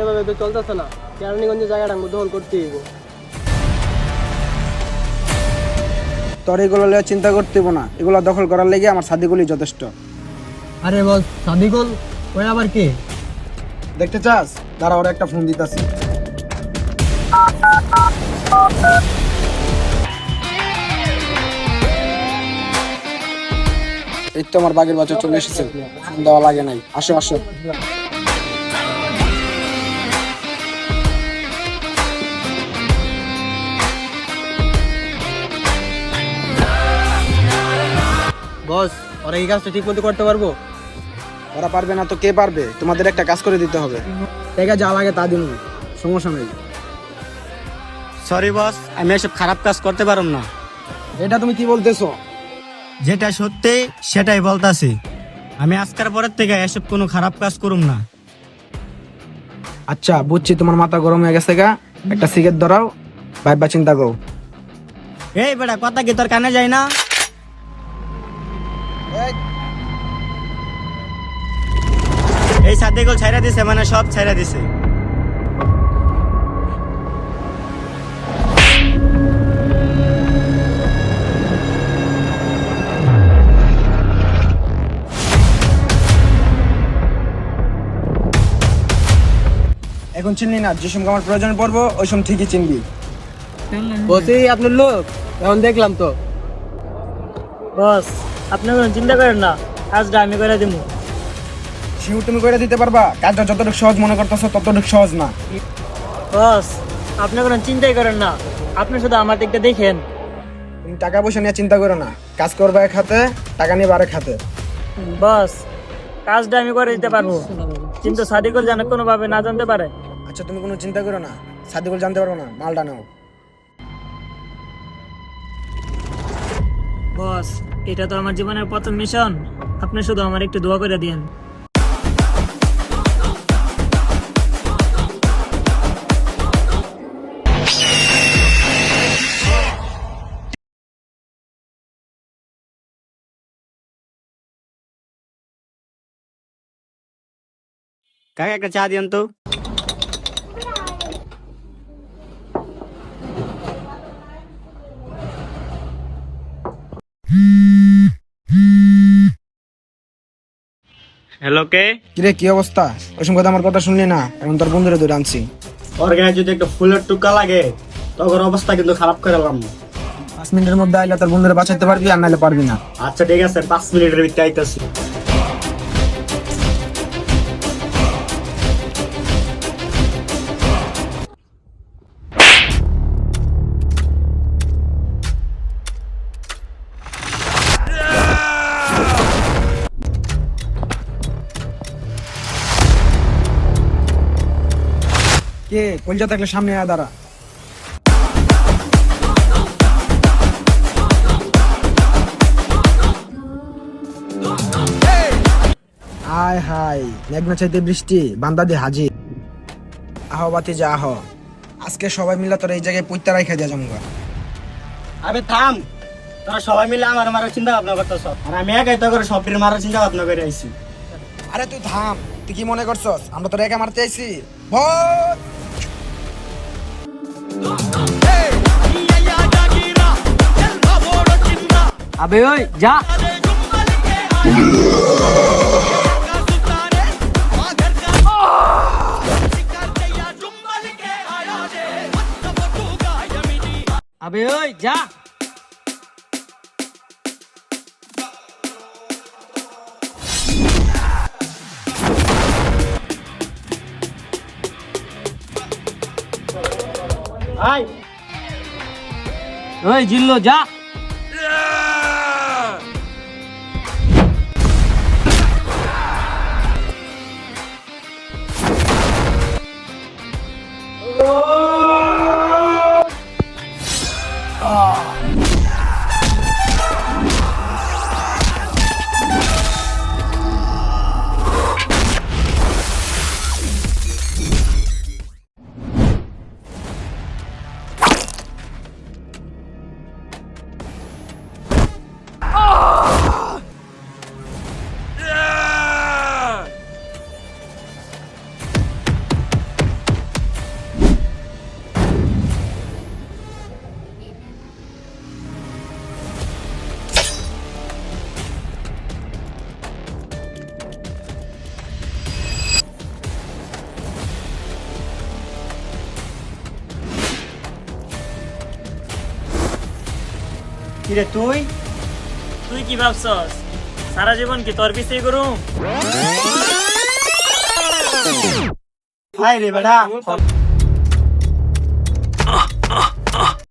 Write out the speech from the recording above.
এভাবে তো চলতেছে না, কেরানীগঞ্জের জায়গাটা আমি দখল করতেই হইব। তোর এগুলো লিয়ে চিন্তা করতে হইব না, এগুলো দখল করার লেগে আমার সাদিগুলি যথেষ্ট। আরে বস, সাদিকুল ওই আবার কে? দেখতে চাস? দাঁড়া, ওরা একটা ফোন দিতেছি। এই তো আমার বাগের বাচ্চা চলে এসেছে, ফোন দেওয়া লাগে নাই। আসো আসো। বস, ওরা এই কাজটা ঠিক মতো করতে পারবো? ওরা পারবে না তো কে পারবে? তোমাদের একটা কাজ করে দিতে হবে। টাকা যা লাগে তা দিন, সমস্যা নেই। সরি বস, আমি এসব খারাপ কাজ করতে পারুম না। এটা তুমি কি বলতেছো? যেটা সত্যি সেটাই বলতাছি। আমি আজকের পরের থেকে এসব কোনো খারাপ কাজ করুম না। আচ্ছা বুঝছি, তোমার মাথা গরম হয়ে গেছে গা। একটা সিগারেট ধরাও, ভাইবা চিন্তা করো। এই বেটা, কথা কি তোর কানে যায় না? এই সাদিকুল ছাইরা দিছে, মানে সব ছাইরা দিছে। এখন চিনলি না, যে সময় আমার প্রয়োজন পড়বো ওই সময় ঠিকই চিনবি। বসই আপনার লোক, এখন দেখলাম তো। বস, আপনি কোনো চিন্তা করেন না, কাজটা আমি করে দিব। শিউ তুমি করে দিতে পারবা? কাজটা যতটুকু সহজ মনে করতেছো ততটুকু সহজ না। বস, আপনি কোনো চিন্তাই করেন না, আপনি শুধু আমার দিকটা দেখেন। তুমি টাকা পয়সা নিয়ে চিন্তা করো না, কাজ করবে এক হাতে, টাকা নিয়ে আরেক হাতে। বস, কাজটা আমি করে দিতে পারবো, কিন্তু সাদিকুল যেন কোনোভাবে না জানতে পারে। আচ্ছা তুমি কোনো চিন্তা করো না, সাদিকুল জানতে পারবো না, মালটা নাও। বস, এটা তো আমার জীবনের প্রথম মিশন, আপনি শুধু আমার একটু দোয়া করে দিন। কাকা একটা চা দিয়েন তো। হ্যালো, কে? কিরে কি অবস্থা? ওই সময় আমার কথা শুনলি না, এখন তোর বন্ধুরে ধরে আনছি। ওর গায়ে যদি একটা ফুলের টুকা লাগে তখন অবস্থা কিন্তু খারাপ করে এলাম। 5 মিনিটের মধ্যে আইলে তোর বন্ধুরে বাঁচাইতে পারবি, আর নাইলে পারবি না। আচ্ছা ঠিক আছে, 5 মিনিটের ভিতরে আইতাছি। কে কলজা থাকলে সামনে আয়, দাঁড়া। আয় হাই, মেঘনা চাইতে বৃষ্টি, বান্দা দি হাজির। আহ বাতি যা আহ, আজকে সবাই মিলে তোর এই জায়গায় পইতা রাইখা দিয়া জমগা। আবে থাম, তোরা সবাই মিলে আমার মারার চিন্তা ভাবনা করতেছ, আর আমি একাই তো করে সবটির মারার চিন্তা ভাবনা করে আইছি। আরে তুই থাম, তুই কি মনে করছস আমরা তোর একা মারতে আইছি? ভোট! আবে ওই যা। আবে ওই যা। আয় ওই জিল্লো যা। কিরে তুই তুই কি ভাবছস সারা জীবন কি তোর পিছেই করুম? হাই রে বেটা